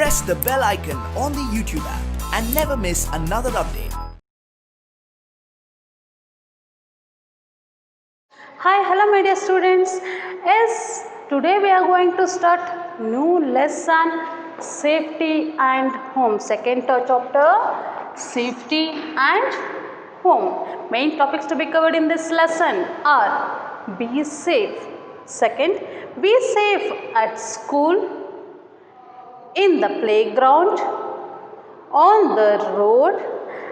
press the bell icon on the YouTube app and never miss another update. Hi, hello my dear students. Yes, today we are going to start new lesson, safety and home. Second chapter, safety and home. Main topics to be covered in this lesson are be safe. Second, be safe at school, in the playground, on the road,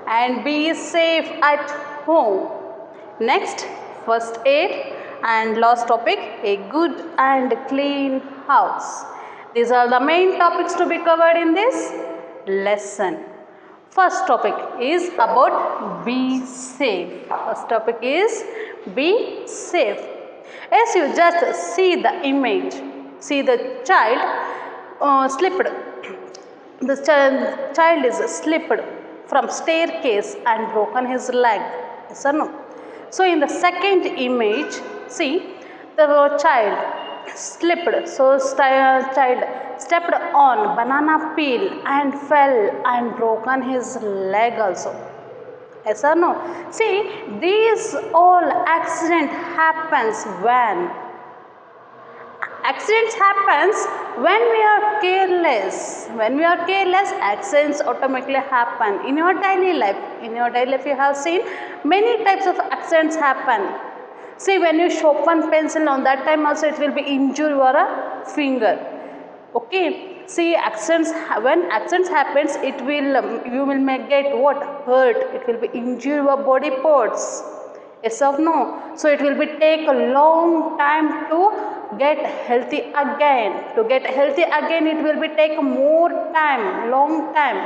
and be safe at home. Next, first aid, and last topic, a good and clean house. These are the main topics to be covered in this lesson. First topic is about be safe. First topic is be safe. As you just see the image, see the child slipped. The child is slipped from staircase and broken his leg. Yes or no? So in the second image, see the child slipped. So child stepped on banana peel and fell and broken his leg also. Yes or no? See, these all accident happens when? Accidents happens when we are careless. When we are careless, accidents automatically happen. In your daily life, you have seen many types of accidents happen. See, when you sharpen pencil, on that time also it will be injure your finger. Okay. See, accidents, when accidents happens, it will you will get what? Hurt. It will be injure your body parts. Yes or no? So it will be take a long time to get healthy again. To get healthy again, it will be take more time, long time.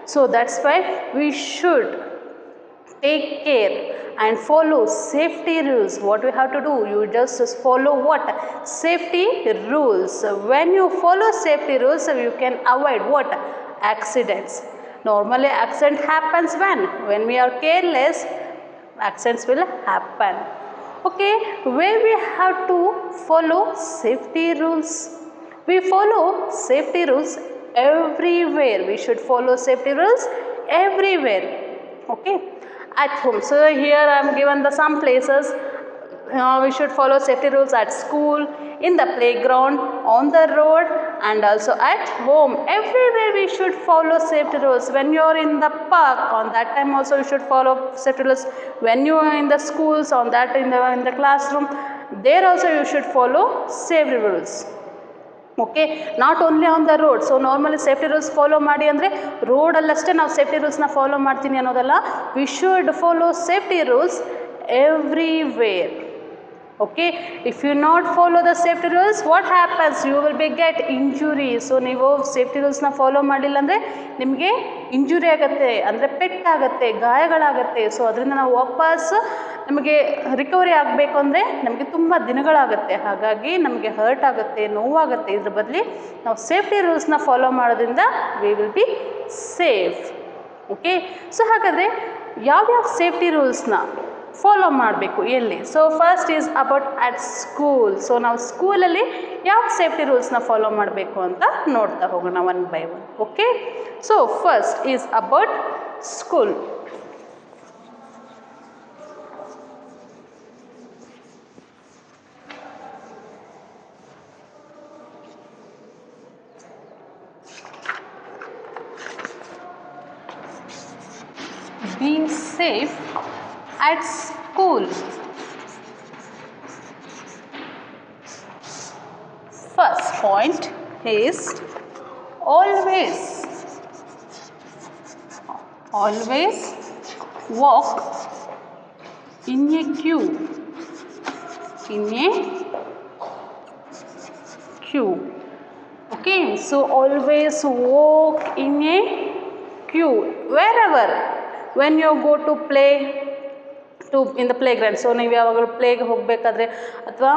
So that's why we should take care and follow safety rules. What we have to do? You just follow what? Safety rules. When you follow safety rules, you can avoid what? Accidents. Normally accident happens when we are careless, accidents will happen. Okay, where we have to follow safety rules. We follow safety rules everywhere. We should follow safety rules everywhere. Okay, at home. So here I am given the some places we should follow safety rules at school, in the playground, on the road, and also at home. Everywhere we should follow safety rules. When you are in the park, on that time also you should follow safety rules. When you are in the schools, on that in the classroom, there also you should follow safety rules. Okay, not only on the road. So normally safety rules follow ಮಾಡಿ ಅಂದರೆ ರೋಡಲ್ಲಷ್ಟೇ ನಾವು safety ರೂಲ್ಸ್ನ follow ಮಾಡ್ತೀನಿ ಅನ್ನೋದಲ್ಲ. We should follow safety rules everywhere. Okay, if you not follow the safety rules, what happens? You will be get injury. So ನೀವು safety ರೂಲ್ಸ್ನ follow ಮಾಡಿಲ್ಲ ಅಂದರೆ ನಿಮಗೆ ಇಂಜುರಿ ಆಗುತ್ತೆ, ಅಂದರೆ ಪೆಟ್ಟಾಗುತ್ತೆ, ಗಾಯಗಳಾಗುತ್ತೆ. ಸೊ ಅದರಿಂದ ನಾವು ವಾಪಸ್ ನಮಗೆ ರಿಕವರಿ ಆಗಬೇಕು ಅಂದರೆ ನಮಗೆ ತುಂಬ ದಿನಗಳಾಗುತ್ತೆ. ಹಾಗಾಗಿ ನಮಗೆ ಹರ್ಟ್ ಆಗುತ್ತೆ, ನೋವಾಗುತ್ತೆ. ಇದ್ರ ಬದಲಿ ನಾವು ಸೇಫ್ಟಿ ರೂಲ್ಸ್ನ ಫಾಲೋ ಮಾಡೋದ್ರಿಂದ we will be safe. Okay, so ಹಾಗಾದರೆ ಯಾವ್ಯಾವ ಸೇಫ್ಟಿ ರೂಲ್ಸ್ನ ಫಾಲೋ ಮಾಡಬೇಕು ಎಲ್ಲಿ? So first is about at school. So ನಾವು ಸ್ಕೂಲಲ್ಲಿ ಯಾವ ಸೇಫ್ಟಿ ರೂಲ್ಸ್ನ ಫಾಲೋ ಮಾಡಬೇಕು ಅಂತ ನೋಡ್ತಾ ಹೋಗೋಣ one by one. Okay, so first is about school. Be safe at school. First point is always walk in a queue. Okay, so always walk in a queue wherever. When you go to play in the playground. So ನೀವು ಯಾವಾಗಲೂ ಪ್ಲೇಗೆ ಹೋಗಬೇಕಾದ್ರೆ ಅಥವಾ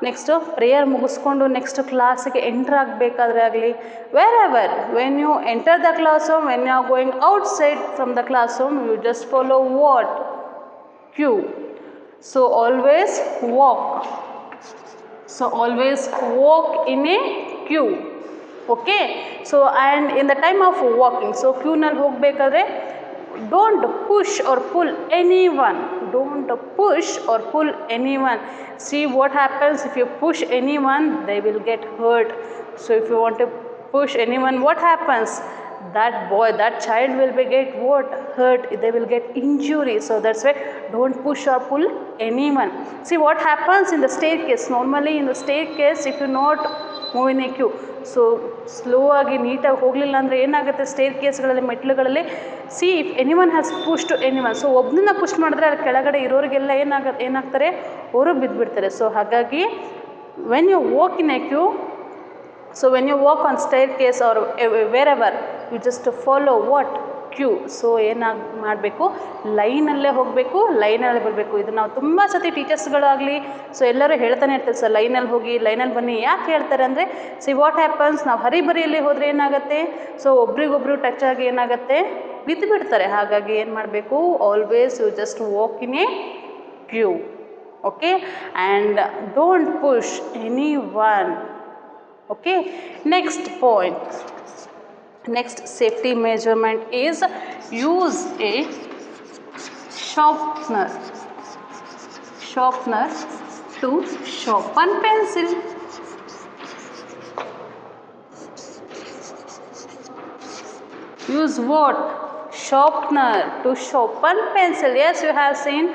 next prayer ಮುಗಿಸ್ಕೊಂಡು next ಕ್ಲಾಸಿಗೆ enter ಆಗಬೇಕಾದ್ರೆ ಆಗಲಿ, wherever when you enter the classroom, when you are going outside from the classroom, you just follow what? Queue. So always walk. So always walk in a queue. Okay. So and in the time of walking, so ಕ್ಯೂನಲ್ಲಿ ಹೋಗಬೇಕಾದ್ರೆ don't push or pull anyone, don't push or pull anyone. See what happens if you push anyone, they will get hurt. So if you want to push anyone, what happens? That boy, that child will be get what? Hurt, they will get injury. So that's why don't push or pull anyone. See what happens in the staircase. Normally in the staircase, if you not move in a queue, so slow ಆಗಿ ನೀಟಾಗಿ ಹೋಗಲಿಲ್ಲ ಅಂದರೆ ಏನಾಗುತ್ತೆ, ಸ್ಟೇರ್ ಕೇಸ್ಗಳಲ್ಲಿ ಮೆಟ್ಲುಗಳಲ್ಲಿ, see if anyone has push to anyone, so ಒಬ್ಬನನ್ನ push ಮಾಡಿದ್ರೆ ಅಲ್ಲಿ ಕೆಳಗಡೆ ಇರೋರಿಗೆಲ್ಲ ಏನಾಗ್ತಾರೆ, ಅವರು ಬಿದ್ದುಬಿಡ್ತಾರೆ. ಸೊ ಹಾಗಾಗಿ when you walk in a queue, so when you walk on staircase or wherever, you just follow what queue. So ಏನಾಗಿ ಮಾಡಬೇಕು, ಲೈನಲ್ಲೇ ಹೋಗಬೇಕು, ಲೈನಲ್ಲಿ ಬರಬೇಕು. ಇದು ನಾವು ತುಂಬ ಸತಿ ಟೀಚರ್ಸ್ಗಳಾಗಲಿ ಸೊ ಎಲ್ಲರೂ ಹೇಳ್ತಾನೆ ಇರ್ತಾರೆ, ಸರ್ ಲೈನಲ್ಲಿ ಹೋಗಿ, ಲೈನಲ್ಲಿ ಬನ್ನಿ. ಯಾಕೆ ಹೇಳ್ತಾರೆ ಅಂದರೆ, ಸಿ ವಾಟ್ ಹ್ಯಾಪನ್ಸ್, ನಾವು ಹರಿಬರಿಯಲ್ಲಿ ಹೋದರೆ ಏನಾಗುತ್ತೆ, ಸೊ ಒಬ್ರಿಗೊಬ್ರು ಟಚ್ ಆಗಿ ಏನಾಗುತ್ತೆ, ಬಿದ್ದು ಬಿಡ್ತಾರೆ. ಹಾಗಾಗಿ ಏನು ಮಾಡಬೇಕು, always you just walk in a queue. Okay, and don't push anyone. Okay, next point, next safety measurement is use a sharpener to sharpen pencil. Use what? Sharpener to sharpen pencil. Yes, you have seen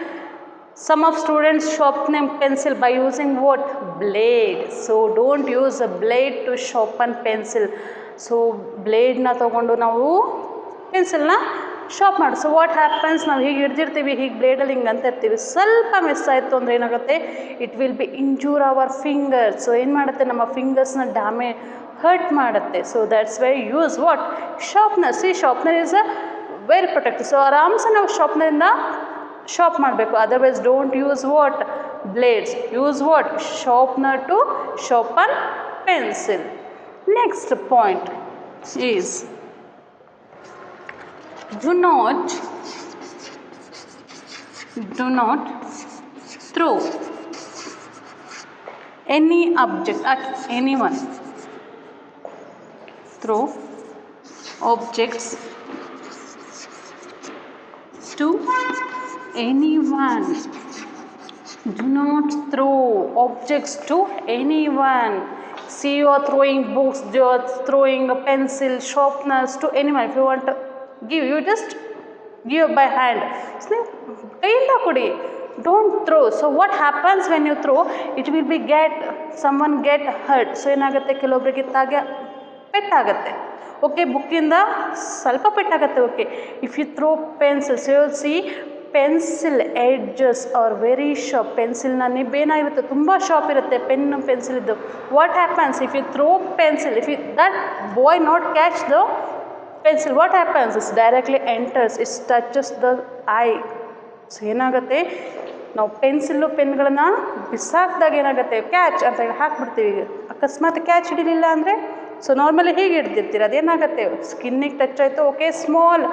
some of students sharpen pencil by using what? Blade. So don't use a blade to sharpen pencil. So ಬ್ಲೇಡ್ನ ತೊಗೊಂಡು ನಾವು ಪೆನ್ಸಿಲ್ನ sharp ಮಾಡಿ. So what happens, ನಾವು ಹೀಗೆ ಹಿಡ್ದಿರ್ತೀವಿ, ಹೀಗೆ ಬ್ಲೇಡಲ್ಲಿ ಹಿಂಗೆ ಅಂತ ಇರ್ತೀವಿ, ಸ್ವಲ್ಪ ಮಿಸ್ ಆಯಿತು ಅಂದರೆ ಏನಾಗುತ್ತೆ, it will be injure our fingers. So ಏನು ಮಾಡುತ್ತೆ, ನಮ್ಮ ಫಿಂಗರ್ಸ್ನ ಹರ್ಟ್ ಮಾಡುತ್ತೆ. So that's why use what? Sharpener. See sharpener is a very protective. So ಆರಾಮ್ಸೆ ನಾವು ಶಾರ್ಪ್ನರಿಂದ ಶಾರ್ಪ್ ಮಾಡಬೇಕು. Otherwise don't use what? Blades. Use what? Sharpener to sharpen pencil. Next point is do not throw any object at anyone. Throw objects to anyone. Do not throw objects to anyone. See, you are throwing books, you are throwing a pencil, sharpeners to anyone. If you want to give, you just give by hand. ಕೈಯಿಂದ ಕೊಡಿ. Don't throw. So what happens when you throw? It will be someone get hurt. So ಏನಾಗುತ್ತೆ, ಕೆಲವೊಬ್ಬರಿಗೆ ತಾಗೆ ಪೆಟ್ಟಾಗುತ್ತೆ. Okay, ಬುಕ್ಕಿಂದ ಸ್ವಲ್ಪ ಪೆಟ್ಟಾಗುತ್ತೆ. Okay, if you throw pencils, you will see pencil edges are very sharp. ಪೆನ್ಸಿಲ್ನ nib ಏನಾಗಿರುತ್ತೆ, ತುಂಬ ಶಾರ್ಪ್ ಇರುತ್ತೆ ಪೆನ್ಸಿಲಿದ್ದು. What happens if you throw pencil, if you that boy not catch the pencil, what happens? It directly enters, it touches the eye. So ಏನಾಗುತ್ತೆ, ನಾವು pencil ಪೆನ್ಗಳನ್ನು ಬಿಸಾಕಿದಾಗ ಏನಾಗುತ್ತೆ, catch ಅಂತ ಹೇಳಿ ಹಾಕ್ಬಿಡ್ತೀವಿ. ಅಕಸ್ಮಾತ್ ಕ್ಯಾಚ್ ಹಿಡಿಲಿಲ್ಲ ಅಂದರೆ, ಸೊ ನಾರ್ಮಲಿ ಹೀಗೆ ಹಿಡ್ದಿರ್ತೀರ, ಅದೇನಾಗುತ್ತೆ, ಸ್ಕಿನ್ನಿಗೆ ಟಚ್ ಆಯಿತು, ಓಕೆ, ಸ್ಮಾಲ್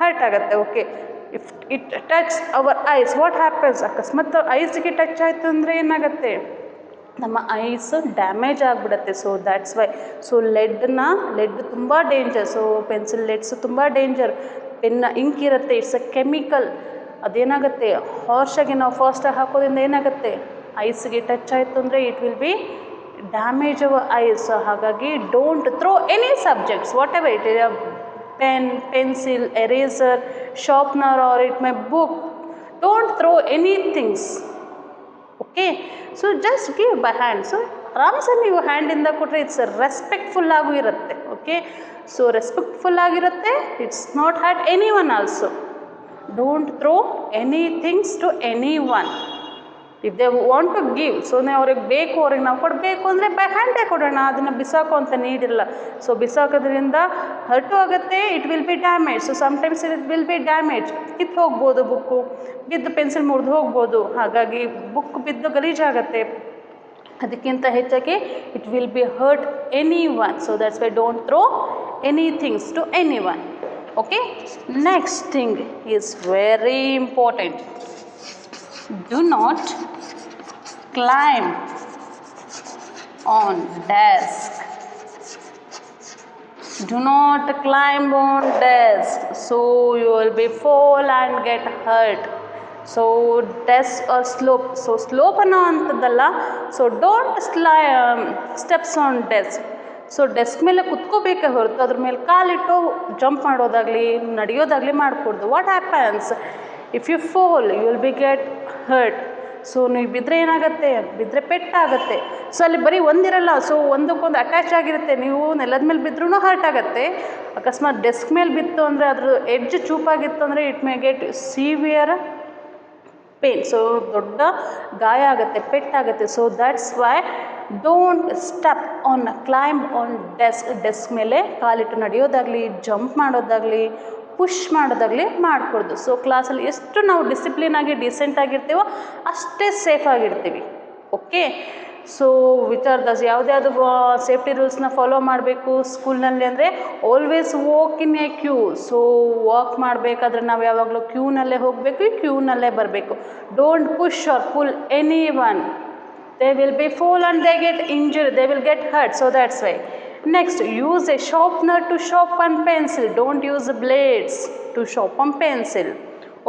ಹರ್ಟ್ ಆಗುತ್ತೆ. Okay, if it touch our eyes, what happens, ಅಕಸ್ಮಾತ್ ಐಸ್ಗೆ ಟಚ್ ಆಯಿತು ಅಂದರೆ ಏನಾಗುತ್ತೆ, ನಮ್ಮ ಐಸ್ ಡ್ಯಾಮೇಜ್ ಆಗಿಬಿಡುತ್ತೆ. So that's why. So lead ತುಂಬ ಡೇಂಜರ್. ಸೊ ಪೆನ್ಸಿಲ್ ಲೆಡ್ಸ್ ತುಂಬ ಡೇಂಜರ್. ಇಂಕ್ ಇರುತ್ತೆ, ಇಟ್ಸ್ ಅ ಕೆಮಿಕಲ್. ಅದೇನಾಗುತ್ತೆ, ಹಾರ್ಶಾಗಿ ನಾವು ಫಾಸ್ಟಾಗಿ ಹಾಕೋದ್ರಿಂದ ಏನಾಗುತ್ತೆ, ಐಸ್ಗೆ ಟಚ್ ಆಯಿತು ಅಂದರೆ it will be damage our eyes. ಹಾಗಾಗಿ don't throw any subjects, whatever it is, pen, pencil, eraser, sharpener or it my book, don't throw any things. Okay, so just give by hand. So ಆರಾಮ್ಸೆ ನೀವು ಹ್ಯಾಂಡಿಂದ ಕೊಟ್ಟರೆ it's respectful ಆಗೂ ಇರುತ್ತೆ. Okay, so respectful ಆಗಿರುತ್ತೆ, it's not hurt anyone also. Don't throw any things to anyone. If they want to give, so ಅವ್ರಿಗೆ ಬೇಕು, ಅವ್ರಿಗೆ ನಾವು ಕೊಡಬೇಕು ಅಂದರೆ ಬೈ ಹ್ಯಾಂಡೇ ಕೊಡೋಣ, ಅದನ್ನು ಬಿಸಾಕೋ ಅಂತ ನೀಡಿಲ್ಲ. ಸೊ ಬಿಸಾಕೋದ್ರಿಂದ ಹರ್ಟು ಆಗುತ್ತೆ, it will be damage. So sometimes it will be damage, ಕಿತ್ತು ಹೋಗ್ಬೋದು, ಬುಕ್ಕು ಬಿದ್ದು ಪೆನ್ಸಿಲ್ ಮುರಿದು ಹೋಗ್ಬೋದು. ಹಾಗಾಗಿ ಬುಕ್ ಬಿದ್ದು ಗಲೀಜಾಗುತ್ತೆ. ಅದಕ್ಕಿಂತ ಹೆಚ್ಚಾಗಿ it will be hurt anyone. So that's why don't throw any things to anyone. Okay, next thing is very important. Do not climb on desk. Do not climb on desk, so you will be fall and get hurt. So desk or slope, so slope ಅನ್ನೋ ಅಂಥದ್ದಲ್ಲ. So don't steps on desk. So desk ಮೇಲೆ ಕುತ್ಕೋಬೇಕೆ ಹೊರತು ಅದ್ರ ಮೇಲೆ ಕಾಲಿಟ್ಟು jump ಮಾಡೋದಾಗಲಿ ನಡೆಯೋದಾಗಲಿ ಮಾಡಕೂಡ್ದು. What happens if you fall you will be get hurt. So ನೀವು ಬಿದ್ದರೆ ಏನಾಗುತ್ತೆ, ಬಿದ್ದರೆ ಪೆಟ್ಟಾಗುತ್ತೆ. ಸೊ ಅಲ್ಲಿ ಬರೀ ಒಂದಿರಲ್ಲ, ಸೊ ಒಂದಕ್ಕೊಂದು ಅಟ್ಯಾಚ್ ಆಗಿರುತ್ತೆ. ನೀವು ನೆಲದ ಮೇಲೆ ಬಿದ್ದರೂ ಹರ್ಟ್ ಆಗುತ್ತೆ. ಅಕಸ್ಮಾತ್ ಡೆಸ್ಕ್ ಮೇಲೆ ಬಿತ್ತು ಅಂದರೆ ಅದ್ರ ಎಡ್ಜ್ ಚೂಪಾಗಿತ್ತು ಅಂದರೆ it may get severe pain. So ದೊಡ್ಡ ಗಾಯ ಆಗುತ್ತೆ, ಪೆಟ್ಟಾಗುತ್ತೆ. So that's why don't step on climb on desk ಮೇಲೆ ಕಾಲಿಟ್ಟು ನಡೆಯೋದಾಗಲಿ ಜಂಪ್ ಮಾಡೋದಾಗಲಿ ಪುಷ್ ಮಾಡೋದಾಗಲಿ ಮಾಡಿಕೊಡ್ದು. ಸೊ ಕ್ಲಾಸಲ್ಲಿ ಎಷ್ಟು ನಾವು ಡಿಸಿಪ್ಲಿನಾಗಿ ಡಿಸೆಂಟಾಗಿರ್ತೀವೋ ಅಷ್ಟೇ ಸೇಫಾಗಿರ್ತೀವಿ. ಓಕೆ, ಸೊ ವಿಚಾರದಾಸ್ ಯಾವುದ್ಯಾವುದು ಸೇಫ್ಟಿ ರೂಲ್ಸ್ನ ಫಾಲೋ ಮಾಡಬೇಕು ಸ್ಕೂಲ್ನಲ್ಲಿ ಅಂದರೆ always walk in a queue. So walk ಮಾಡಬೇಕಾದ್ರೆ ನಾವು ಯಾವಾಗಲೂ ಕ್ಯೂನಲ್ಲೇ ಹೋಗಬೇಕು, ಕ್ಯೂನಲ್ಲೇ ಬರಬೇಕು. Don't push or pull anyone. They will be fall and they get injured, they will get hurt. So that's why. Next, use a sharpener to sharpen pencil. Don't use blades to sharpen pencil.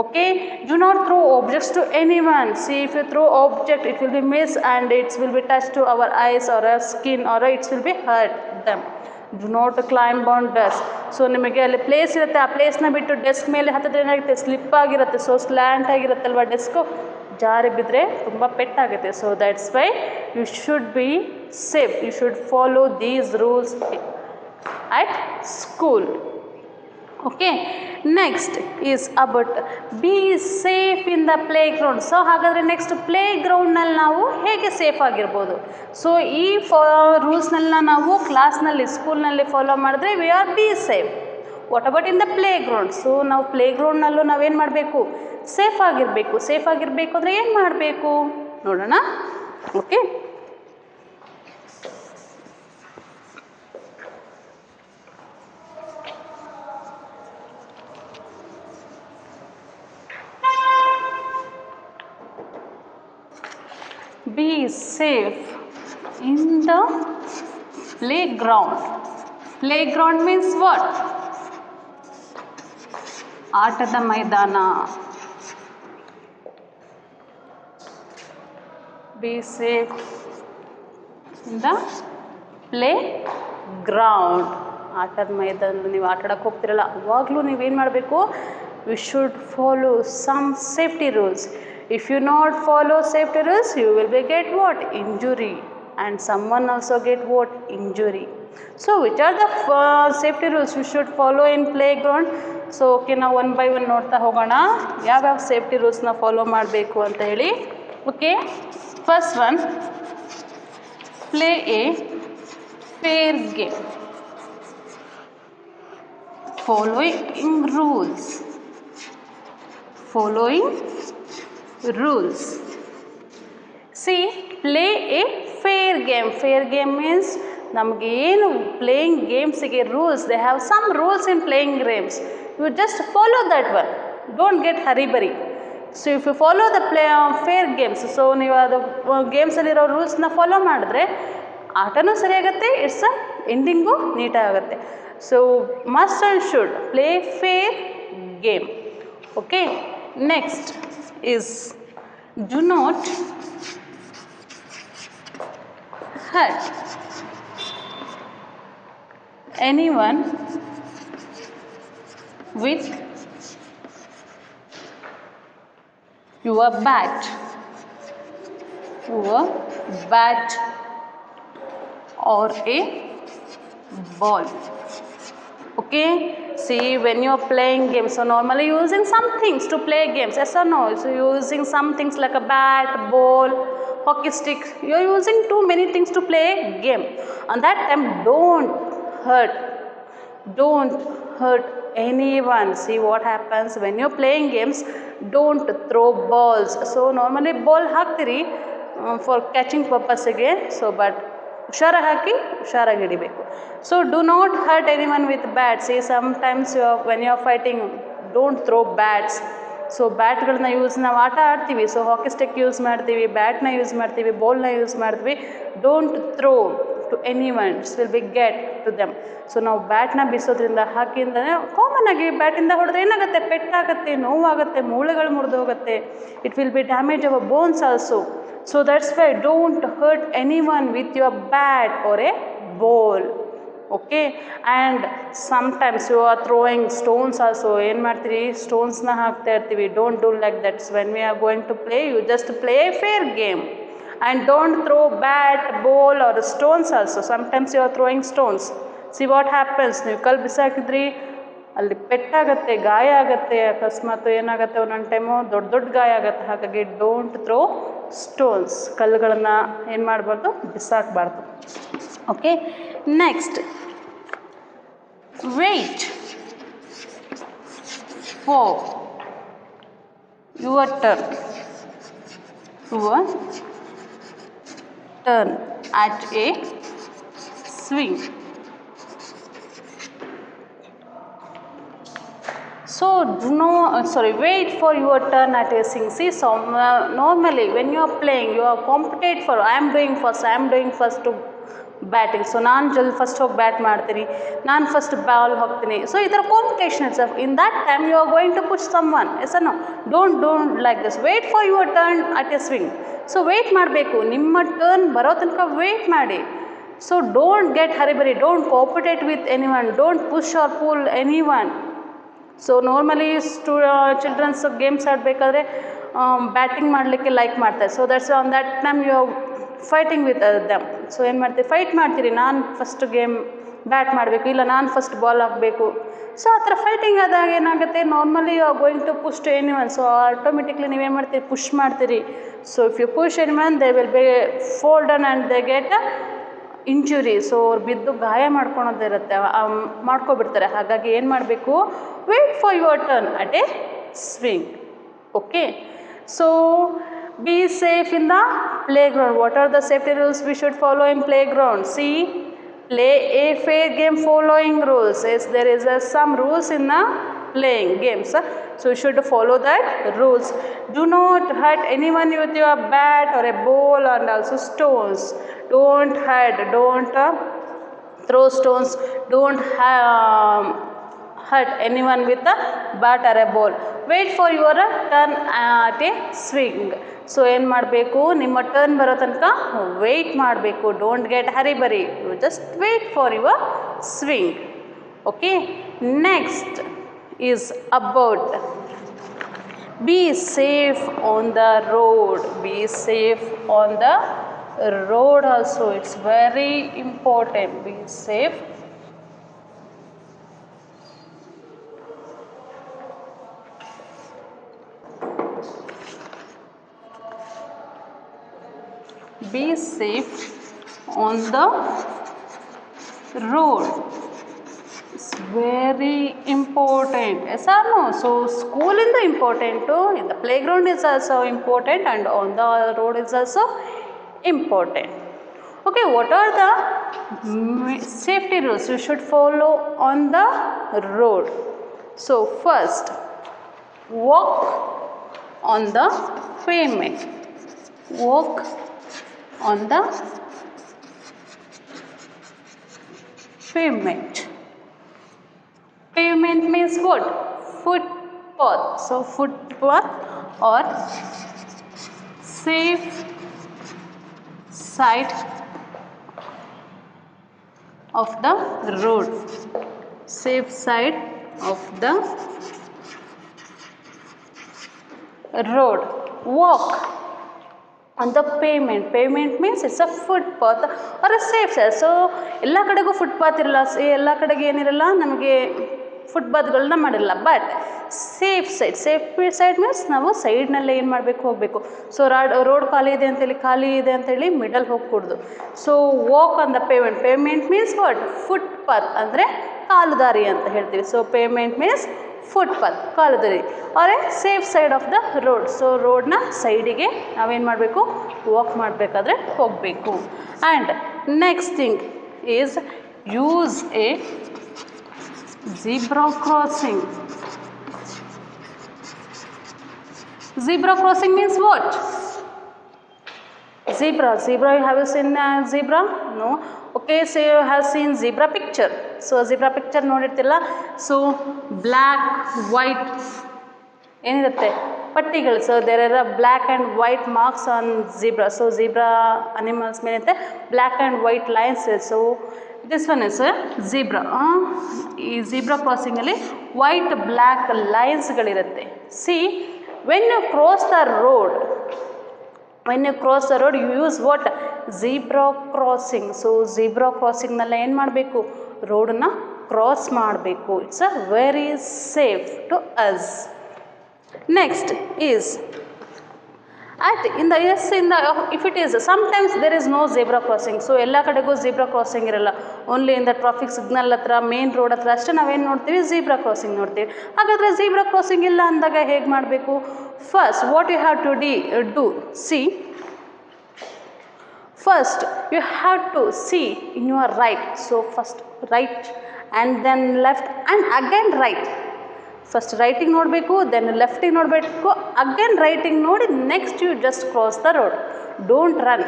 Okay, do not throw objects to anyone. See, if you throw object it will be miss and it will be touched to our eyes or our skin or it will be hurt them. Do not climb on desk. So ನಿಮಗೆ ಅಲ್ಲಿ place ಇರುತ್ತೆ, ಆ ಪ್ಲೇಸ್ನ ಬಿಟ್ಟು desk ಮೇಲೆ ಹತ್ತಿದ್ರೆ ಏನಾಗುತ್ತೆ, slip ಆಗಿರುತ್ತೆ. So slant ಆಗಿರುತ್ತಲ್ವ desk, ಜಾರಿ ಬಿದ್ದರೆ ತುಂಬ ಪೆಟ್ಟಾಗುತ್ತೆ. So that's why you should be safe. You should follow these rules at school. Okay, next is about be safe in the playground. So ಹಾಗಾದರೆ ನೆಕ್ಸ್ಟ್ ಪ್ಲೇ ಗ್ರೌಂಡ್ನಲ್ಲಿ ನಾವು ಹೇಗೆ ಸೇಫ್ ಆಗಿರ್ಬೋದು. So ಈ ರೂಲ್ಸ್ನೆಲ್ಲ ನಾವು ಕ್ಲಾಸ್ನಲ್ಲಿ ಸ್ಕೂಲ್ನಲ್ಲಿ ಫಾಲೋ ಮಾಡಿದ್ರೆ we are be safe. What about in the play ground. So ನಾವು ಪ್ಲೇ ಗ್ರೌಂಡ್ನಲ್ಲೂ ನಾವೇನು ಮಾಡಬೇಕು, ಸೇಫ್ ಆಗಿರಬೇಕು. ಸೇಫ್ ಆಗಿರಬೇಕು ಅಂದರೆ ಏನು ಮಾಡಬೇಕು ನೋಡೋಣ. Okay, be safe in the playground. Playground means what? ಆಟದ ಮೈದಾನ. Be safe in the playground. ಆಟದ ಮೈದಾನದಲ್ಲಿ ನೀವು ಆಟ ಆಡಕ್ಕೆ ಹೋಗ್ತಿರಲ್ಲ ಅವಾಗಲೂ ನೀವೇನು ಮಾಡಬೇಕು, you should follow some safety rules. If you not follow safety rules you will be get what, injury, and someone also get what, injury. So which are the safety rules you should follow in playground. So okay, ನಾವು one by one ನೋಡ್ತಾ ಹೋಗೋಣ ಯಾವ್ಯಾವ safety ರೂಲ್ಸ್ನ follow ಮಾಡಬೇಕು ಅಂತ ಹೇಳಿ. Okay, first one, play a fair game following rules. See, play a fair game. Fair game means ನಮಗೆ ಏನು ಪ್ಲೇಯಿಂಗ್ ಗೇಮ್ಸಿಗೆ rules, they have some rules in playing games. You just follow that one, don't get hurry burry. So if you follow the fair games, so ನೀವು ಅದು ಗೇಮ್ಸಲ್ಲಿರೋ ರೂಲ್ಸ್ನ follow ಮಾಡಿದ್ರೆ ಆಟನೂ ಸರಿಯಾಗುತ್ತೆ, ಇಟ್ಸ್ ಎಂಡಿಂಗು ನೀಟಾಗುತ್ತೆ. So must and should play fair game. Okay, next is do not hurt anyone with your bat or a ball. Okay, see, when you are playing games, so normally using some things to play games, yes or no? So using some things like a bat, ball, hockey stick, you are using too many things to play game. On that time don't hurt anyone. See what happens when you're playing games, don't throw balls. So normally ball ಹಾಕ್ತೀರಿ for catching purpose ಗೆ, so but ಹುಷಾರಾಗಿ ಹಾಕಿ ಹುಷಾರಾಗಿ ಹಿಡಿಬೇಕು. So do not hurt anyone with bat. See sometimes when you are fighting don't throw bats. So ಬ್ಯಾಟ್ಗಳನ್ನ ನಾವು ಆಟ ಆಡ್ತೀವಿ, ಸೊ ಹಾಕಿ ಸ್ಟಿಕ್ ಯೂಸ್ ಮಾಡ್ತೀವಿ, ಬ್ಯಾಟ್ನ ಯೂಸ್ ಮಾಡ್ತೀವಿ, ಬಾಲ್ನ ಯೂಸ್ ಮಾಡ್ತೀವಿ. Don't throw to anyone. It will be get to them. So ನಾವು ಬ್ಯಾಟ್ನ ಬೀಸೋದ್ರಿಂದ ಹಾಕಿಂದ ಕಾಮನ್ ಆಗಿ ಬ್ಯಾಟಿಂದ ಹೊಡೆದ್ರೆ ಏನಾಗುತ್ತೆ, ಪೆಟ್ಟಾಗುತ್ತೆ, ನೋವಾಗುತ್ತೆ, ಮೂಳೆಗಳು ಮುರಿದು ಹೋಗುತ್ತೆ. It will be damage our bones also. So that's why don't hurt anyone with your bat or a ball. Okay, and sometimes you are throwing stones also. ಏನು ಮಾಡ್ತೀರಿ, ಸ್ಟೋನ್ಸ್ನ ಹಾಕ್ತಾ ಇರ್ತೀವಿ. Don't do like that's. When we are going to play, you just play a fair game and don't throw bat, ball or stones also. Sometimes you are throwing stones. See what happens, ನೀವು ಕಲ್ಲು ಬಿಸಾಕಿದ್ರಿ, ಅಲ್ಲಿ ಪೆಟ್ಟಾಗತ್ತೆ, ಗಾಯ ಆಗುತ್ತೆ, ಅಕಸ್ಮಾತ್ ಏನಾಗುತ್ತೆ ಒಂದೊಂದು time ದೊಡ್ಡ ದೊಡ್ಡ ಗಾಯ ಆಗುತ್ತೆ. ಹಾಗಾಗಿ ಡೋಂಟ್ ಥ್ರೋ ಸ್ಟೋನ್ಸ್, ಕಲ್ಲುಗಳನ್ನು ಏನು ಮಾಡಬಾರ್ದು, ಬಿಸಾಕಬಾರ್ದು. Okay, next wait for your turn at a swing. So wait for your turn at a swing. See, so normally when you are playing, you are compete for I am doing first to batting. So ನಾನು first ಹೋಗಿ bat ಮಾಡ್ತೀನಿ, ನಾನು first ball ಹೋಗ್ತೀನಿ. So ಈ ಥರ competition it's. In that time you are going to push someone. Yes no, don't like this. Wait for your turn at a swing. So wait ಮಾಡಬೇಕು, ನಿಮ್ಮ turn ಬರೋ ತನಕ wait ಮಾಡಿ. So don't get hurry burry, don't compete with anyone, don't push or pull anyone. So normally childrens games ಆಡಬೇಕಾದ್ರೆ batting ಮಾಡಲಿಕ್ಕೆ like ಮಾಡ್ತಾರೆ. So that's on that time you fighting with them. So ಏನು ಮಾಡ್ತೀರಿ, fight ಮಾಡ್ತೀರಿ, ನಾನು first game bat ಮಾಡಬೇಕು, ಇಲ್ಲ ನಾನು first ball ಹಾಕಬೇಕು. ಸೊ ಆ ಥರ ಫೈಟಿಂಗ್ ಆದಾಗ ಏನಾಗುತ್ತೆ, normally you are going to push to anyone. So automatically ನೀವೇನು ಮಾಡ್ತೀರಿ, ಪುಷ್ ಮಾಡ್ತೀರಿ. So if you push anyone, they will be fallen and they get injury. So ಅವ್ರು ಬಿದ್ದು ಗಾಯ ಮಾಡ್ಕೊಳೋದಿರುತ್ತೆ, ಮಾಡ್ಕೊಬಿಡ್ತಾರೆ. ಹಾಗಾಗಿ ಏನು ಮಾಡಬೇಕು, wait for your turn at a swing. Okay, so be safe in the playground. What are the safety rules we should follow in playground? See, play a fair game following rules. Yes, there is some rules in the playing games. So you should follow that rules. Do not hurt anyone with your bat or a ball and also stones. Don't hurt, don't throw stones, don't hurt anyone with a bat or a ball. Wait for your turn at a swing. So ಏನು ಮಾಡಬೇಕು, ನಿಮ್ಮ turn ಬರೋ ತನಕ wait ಮಾಡಬೇಕು. Don't get hurry burry, you just wait for your swing. Okay, next is about be safe on the road. Be safe on the road also, it's very important. Be safe. Be safe on the road. It's very important. Yes or no? So school is important too. In the playground is also important, and on the road is also important. Okay, what are the safety rules you should follow on the road? So first, walk on the pavement. Walk on the pavement. Pavement means what? Footpath. So footpath or safe side of the road. Safe side of the road. Walk on the pavement. Pavement means it's a footpath or a safe side. So ಎಲ್ಲ ಕಡೆಗೂ footpath ಇರಲ್ಲ, ಎಲ್ಲ ಕಡೆಗೆ ಏನಿರಲ್ಲ, ನಮಗೆ ಫುಟ್ಪಾತ್ಗಳನ್ನ ಮಾಡಿರಲ್ಲ. But safe side means ನಾವು ಸೈಡ್ನಲ್ಲೇ ಏನು ಮಾಡಬೇಕು, ಹೋಗಬೇಕು. ಸೊ ರೋಡ್ ಖಾಲಿ ಇದೆ ಅಂತೇಳಿ ಮಿಡಲ್ ಹೋಗ್ಕೂಡ್ದು. So walk on the pavement. Pavement means what? Footpath ಅಂದರೆ ಕಾಲುದಾರಿ ಅಂತ ಹೇಳ್ತೀವಿ. ಸೊ ಪೇಮೆಂಟ್ ಮೀನ್ಸ್ ಫುಟ್ಪಾತ್, ಕಾಲುದಾರಿ or a safe side of the road. So ರೋಡ್ನ ಸೈಡಿಗೆ ನಾವೇನು ಮಾಡಬೇಕು, ವಾಕ್ ಮಾಡಬೇಕಾದ್ರೆ ಹೋಗಬೇಕು. And next thing is use a zebra crossing. Zebra crossing means what? Zebra. You have you seen zebra? No. Okay, so you have seen zebra picture. So zebra picture ನೋಡಿರ್ತಿಲ್ಲ. So black, white ಏನಿರುತ್ತೆ ಪಟ್ಟಿಗಳು. So there are black and white marks on zebra. So zebra animals ಮೇಲಿರುತ್ತೆ black and white lines. So this one is zebra. ಈ zebra ಕ್ರಾಸಿಂಗಲ್ಲಿ white black ಲೈನ್ಸ್ಗಳಿರುತ್ತೆ. See when you cross the road, you use what? Zebra crossing. So zebra crossing ನಲ್ಲಿ ಏನು ಮಾಡಬೇಕು? ರೋಡನ್ನು cross ಮಾಡಬೇಕು. It's a very safe to us. Next is if it is sometimes there is no zebra crossing. So ಎಲ್ಲ ಕಡೆಗೂ zebra crossing ಇರಲ್ಲ. Only in the traffic signal ಹತ್ರ, main road ಹತ್ರ ಅಷ್ಟೇ ನಾವೇನು ನೋಡ್ತೀವಿ? zebra crossing ನೋಡ್ತೀವಿ. ಹಾಗಾದರೆ zebra crossing ಇಲ್ಲ ಅಂದಾಗ ಹೇಗೆ ಮಾಡಬೇಕು? First what you have to do, see, first you have to see in your right. So first right and then left and again right. First ರೈಟಿಂಗ್ ನೋಡಬೇಕು, ದೆನ್ ಲೆಫ್ಟಿಗೆ ನೋಡಬೇಕು, ಅಗೇನ್ ರೈಟಿಂಗ್ ನೋಡಿ next you just cross the road. Don't run.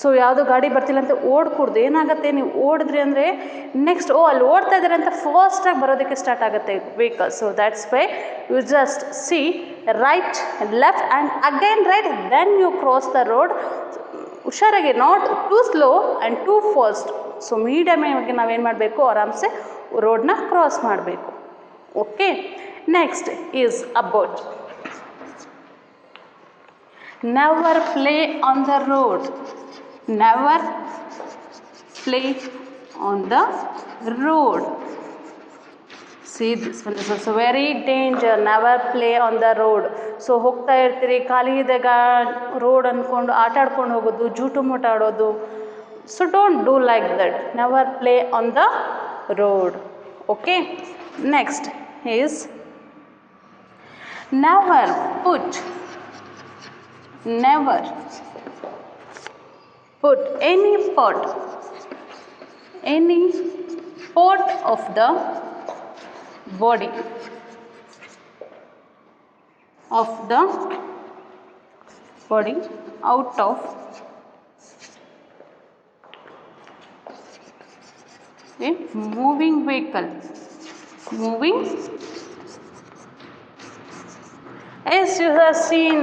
So ಯಾವುದೋ ಗಾಡಿ ಬರ್ತಿಲ್ಲ ಅಂತ ಓಡ್ಕೂಡ್ದು. ಏನಾಗುತ್ತೆ, ನೀವು ಓಡಿದ್ರಿ ಅಂದರೆ ನೆಕ್ಸ್ಟ್ ಅಲ್ಲಿ ಓಡ್ತಾ ಇದ್ದಾರೆ ಅಂತ ಫಾಸ್ಟಾಗಿ ಬರೋದಕ್ಕೆ ಸ್ಟಾರ್ಟ್ ಆಗುತ್ತೆ vehicle. So that's why you just see right left and again right, then you cross the road. ಹುಷಾರಾಗಿ, not too slow and too fast. So medium ಆಗಿ ನಾವೇನು ಮಾಡಬೇಕು? ಆರಾಮ್ಸೆ ರೋಡನ್ನ ಕ್ರಾಸ್ ಮಾಡಬೇಕು. Okay, next is about never play on the road. Never play on the road. See, this one is also very danger. Never play on the road. So ಹೋಗ್ತಾ ಇರ್ತೀರಿ, ಖಾಲಿ ಇದ್ದಾಗ ರೋಡ್ ಅಂದ್ಕೊಂಡು ಆಟ ಆಡ್ಕೊಂಡು ಹೋಗೋದು, ಜೂಟು ಮೂಟ ಆಡೋದು. So don't do like that. Never play on the road. Okay, next is never put any part of the body out of a moving vehicle. As you have seen,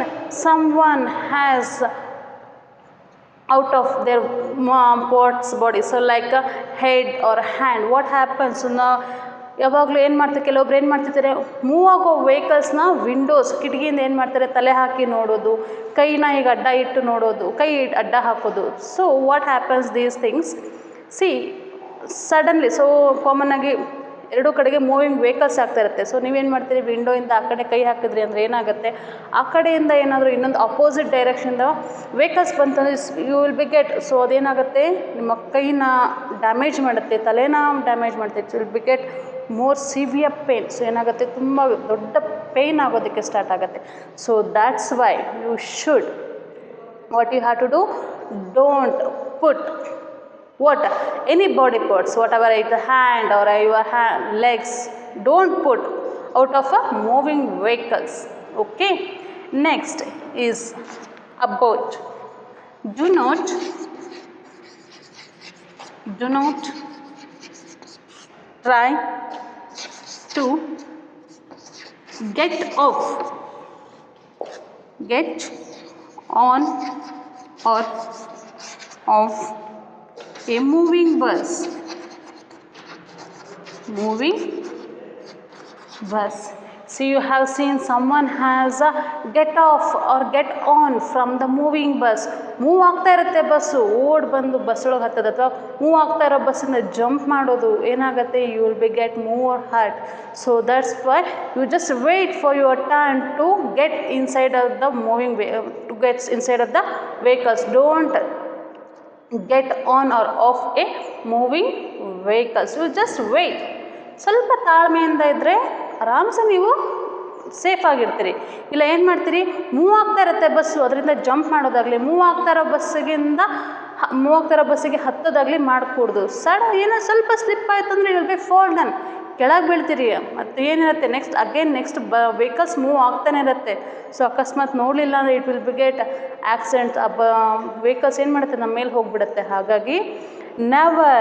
someone has out of their part's body, so like a head or hand. What happens? ಯಾವಾಗಲೂ ಏನು ಮಾಡ್ತಾರೆ, ಕೆಲವೊಬ್ರು ಏನು ಮಾಡ್ತಿರ್ತಾರೆ, move ಆಗೋ ವೆಹಿಕಲ್ಸ್ನ Windows, ಕಿಟಕಿಯಿಂದ ಏನು ಮಾಡ್ತಾರೆ, ತಲೆ ಹಾಕಿ ನೋಡೋದು, ಕೈನ ಈಗ ಅಡ್ಡ ಇಟ್ಟು ನೋಡೋದು, ಕೈ ಅಡ್ಡ ಹಾಕೋದು. So what happens these things? C suddenly, so common ಆಗಿ ಎರಡೂ ಕಡೆಗೆ ಮೂವಿಂಗ್ ವೆಹಿಕಲ್ಸ್ ಆಗ್ತಾ ಇರುತ್ತೆ. ಸೊ ನೀವೇನು ಮಾಡ್ತೀರಿ, ವಿಂಡೋಯಿಂದ ಆ ಕಡೆ ಕೈ ಹಾಕಿದ್ರಿ ಅಂದರೆ ಏನಾಗುತ್ತೆ, ಆ ಕಡೆಯಿಂದ ಏನಾದರೂ ಇನ್ನೊಂದು ಅಪೋಸಿಟ್ ಡೈರೆಕ್ಷನಿಂದ ವೆಹಿಕಲ್ಸ್ ಬಂತಂದರೆ you will be get. So ಅದೇನಾಗುತ್ತೆ, ನಿಮ್ಮ ಕೈನ ಡ್ಯಾಮೇಜ್ ಮಾಡುತ್ತೆ, ತಲೆನ ಡ್ಯಾಮೇಜ್ ಮಾಡುತ್ತೆ. It will be get more severe pain. So ಏನಾಗುತ್ತೆ, ತುಂಬ ದೊಡ್ಡ ಪೇಯ್ನ್ ಆಗೋದಕ್ಕೆ ಸ್ಟಾರ್ಟ್ ಆಗುತ್ತೆ. So that's why you should what you have to do, don't put any body parts, whatever it hand or your legs, don't put out of a moving vehicles. Okay, next is about do not try to get on or off a moving bus. See, you have seen someone has a get off or get on from the moving bus. Move ಆಗ್ತಾ ಇರುತ್ತೆ bus, ಓಡ್ ಬಂದು bus ಒಳಗೆ ಹತ್ತೋದು, ಅಥವಾ move ಆಗ್ತಾ ಇರೋ ಬಸ್ಸಿಂದ jump ಮಾಡೋದು. ಏನಾಗುತ್ತೆ, you will be get move hurt. So that's why you just wait for your turn to get inside of the moving to gets inside of the vehicles. Don't get on or off a moving vehicles. You just wait. ಸ್ವಲ್ಪ ತಾಳ್ಮೆಯಿಂದ ಇದ್ದರೆ ಆರಾಮ್ಸೆ ನೀವು safe ಆಗಿರ್ತೀರಿ. ಇಲ್ಲ ಏನು ಮಾಡ್ತೀರಿ, move ಆಗ್ತಾ ಇರುತ್ತೆ ಬಸ್ಸು, ಅದರಿಂದ ಜಂಪ್ ಮಾಡೋದಾಗಲಿ, ಮೂವ್ ಆಗ್ತಾ ಇರೋ ಬಸ್ಸಿಗೆ ಹತ್ತೋದಾಗಲಿ ಮಾಡಿಕೊಡ್ದು. ಏನೋ ಸ್ವಲ್ಪ ಸ್ಲಿಪ್ ಆಯಿತು ಅಂದರೆ you will be fall down, ಕೆಳಗೆ ಬೀಳ್ತೀರಿ. ಮತ್ತು ಏನಿರುತ್ತೆ, ನೆಕ್ಸ್ಟ್ ವೆಹಿಕಲ್ಸ್ ಮೂವ್ ಆಗ್ತಾನೆ ಇರುತ್ತೆ. ಸೊ ಅಕಸ್ಮಾತ್ ನೋಡಲಿಲ್ಲ ಅಂದರೆ it will be get accident. Vehicles ಏನು ಮಾಡುತ್ತೆ, ನಮ್ಮ ಮೇಲೆ ಹೋಗಿಬಿಡುತ್ತೆ. ಹಾಗಾಗಿ never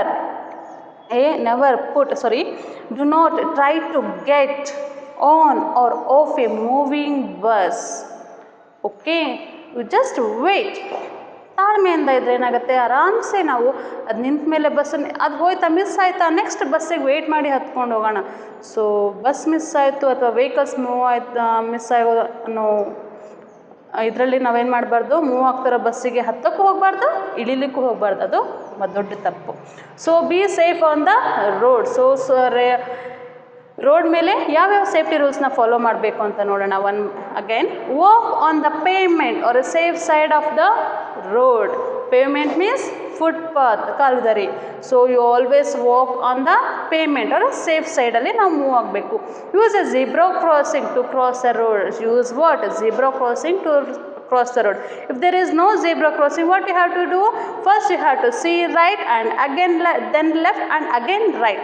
do not try to get on or off a moving bus. Okay, you just wait. ತಾಳ್ಮೆಯಿಂದ ಇದ್ರೆ ಏನಾಗುತ್ತೆ, ಆರಾಮ್ಸೆ ನಾವು ಅದು ನಿಂತ ಮೇಲೆ ಬಸ್ಸನ್ನು ಅದು ಹೋಯ್ತಾ, ಮಿಸ್ ಆಯಿತಾ, ನೆಕ್ಸ್ಟ್ ಬಸ್ಸಿಗೆ ವೆಯ್ಟ್ ಮಾಡಿ ಹತ್ಕೊಂಡು ಹೋಗೋಣ. ಸೊ ಬಸ್ ಮಿಸ್ ಆಯಿತು ಅಥವಾ ವೆಹಿಕಲ್ಸ್ ಮೂವ್ ಆಯ್ತು ಮಿಸ್ ಆಗೋದು ಅನ್ನೋ ಇದರಲ್ಲಿ ನಾವೇನು ಮಾಡಬಾರ್ದು, ಮೂವ್ ಆಗ್ತಿರೋ ಬಸ್ಸಿಗೆ ಹತ್ತಕ್ಕೂ ಹೋಗಬಾರ್ದು, ಇಳಿಲಿಕ್ಕೂ ಹೋಗಬಾರ್ದು. ಅದು ದೊಡ್ಡ ತಪ್ಪು. So be safe on the road. Road ಮೇಲೆ ಯಾವ್ಯಾವ ಸೇಫ್ಟಿ ರೂಲ್ಸ್ನ ಫಾಲೋ ಮಾಡಬೇಕು ಅಂತ ನೋಡೋಣ. Again, walk on the pavement or a safe side of the road. Pavement means footpath, ಕಾಲುದಾರಿ. So you always walk on the pavement or safe ಸೈಡಲ್ಲಿ ನಾವು move ಆಗಬೇಕು. Use a zebra crossing to cross the road. Use what? Zebra crossing to cross the road. If there is no zebra crossing, what you have to do? First you have to see right and again then left and again right.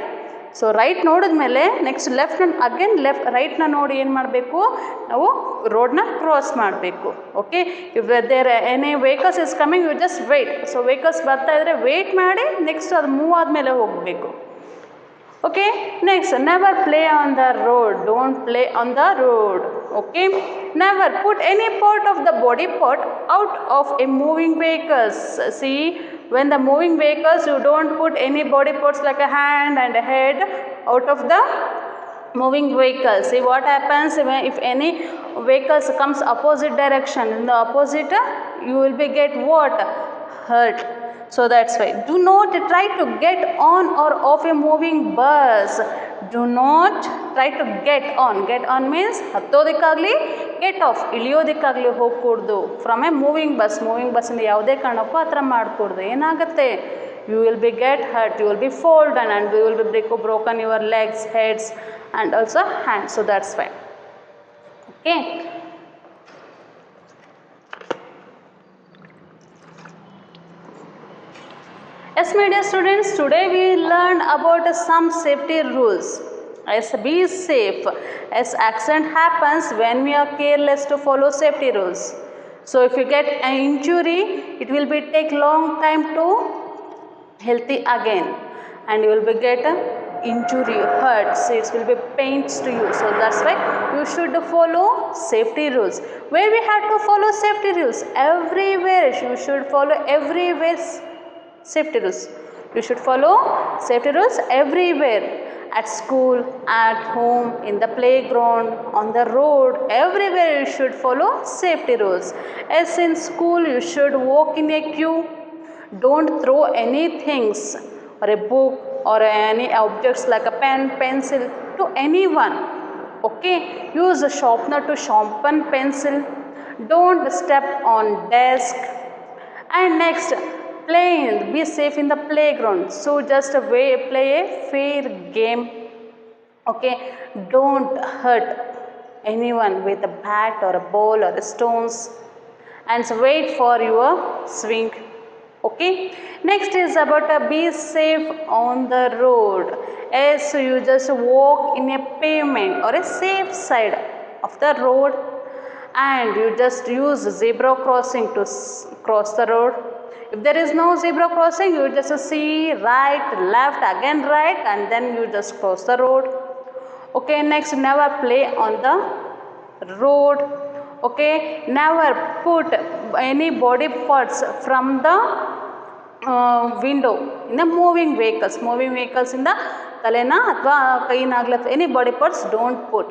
So right ನೋಡಿದ್ಮೇಲೆ next left and again ರೈಟ್ನ ನೋಡಿ ಏನು ಮಾಡಬೇಕು, ನಾವು ರೋಡ್ನ cross ಮಾಡಬೇಕು. Okay, if there any vehicles is coming, you just wait. So vehicles ಬರ್ತಾ ಇದ್ದರೆ ವೆಯ್ಟ್ ಮಾಡಿ ನೆಕ್ಸ್ಟ್ ಅದು ಮೂವ್ ಆದಮೇಲೆ ಹೋಗಬೇಕು. Okay, next, never play on the road. Don't play on the road. Okay, never put any part of the body part out of a moving vehicles. See, when the moving vehicles, you don't put any body parts like a hand and a head out of the moving vehicle. See what happens if any vehicles comes opposite direction, in the opposite you will be get what? Hurt. So that's why do not try to get on or off a moving bus. Do not try to get on. Get on means ಹತ್ತೋದಕ್ಕಾಗಲಿ, get off ಇಳಿಯೋದಕ್ಕಾಗಲಿ ಹೋಗ್ಕೂಡ್ದು from a moving bus. Moving ಬಸ್ಸಿಂದ ಯಾವುದೇ ಕಾರಣಕ್ಕೂ ಆ ಥರ ಮಾಡಿಕೊಡ್ದು. ಏನಾಗುತ್ತೆ, you will be get hurt, you will be fallen and you will be broken your legs, heads and also hands. So that's why. Okay. Yes, my dear students, today we learned about some safety rules. As be safe, as accident happens when we are careless to follow safety rules. So if you get an injury, it will be take long time to healthy again, and you will be get a injury, hurts, it will be pains to you. So that's why you should follow safety rules. Where we have to follow safety rules? Everywhere you should follow everywhere safety rules. You should follow safety rules everywhere. At school, at home, in the playground, on the road, everywhere you should follow safety rules. As in school, you should walk in a queue. Don't throw any things or a book or any objects like a pen, pencil to anyone. Okay, use a sharpener to sharpen pencil. Don't step on desk. And next, be safe in the playground. So just play a fair game. Okay, don't hurt anyone with a bat or a ball or a stones, and so wait for your swing. Okay, next is about be safe on the road. As so you just walk in a pavement or a safe side of the road, and you just use zebra crossing to cross the road. If there is no zebra crossing, you just see right, left, again right, and then you just cross the road. Okay, next, never play on the road. Okay, never put any body parts from the window in the moving vehicles. Moving vehicles in the talena athwa kainagli any body parts don't put.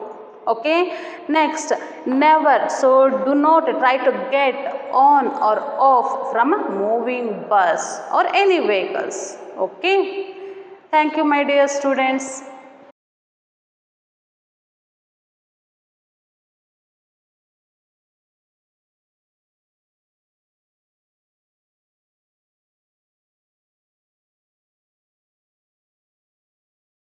Okay, next, never, so do not try to get on or off from a moving bus or any vehicles. Okay, thank you my dear students.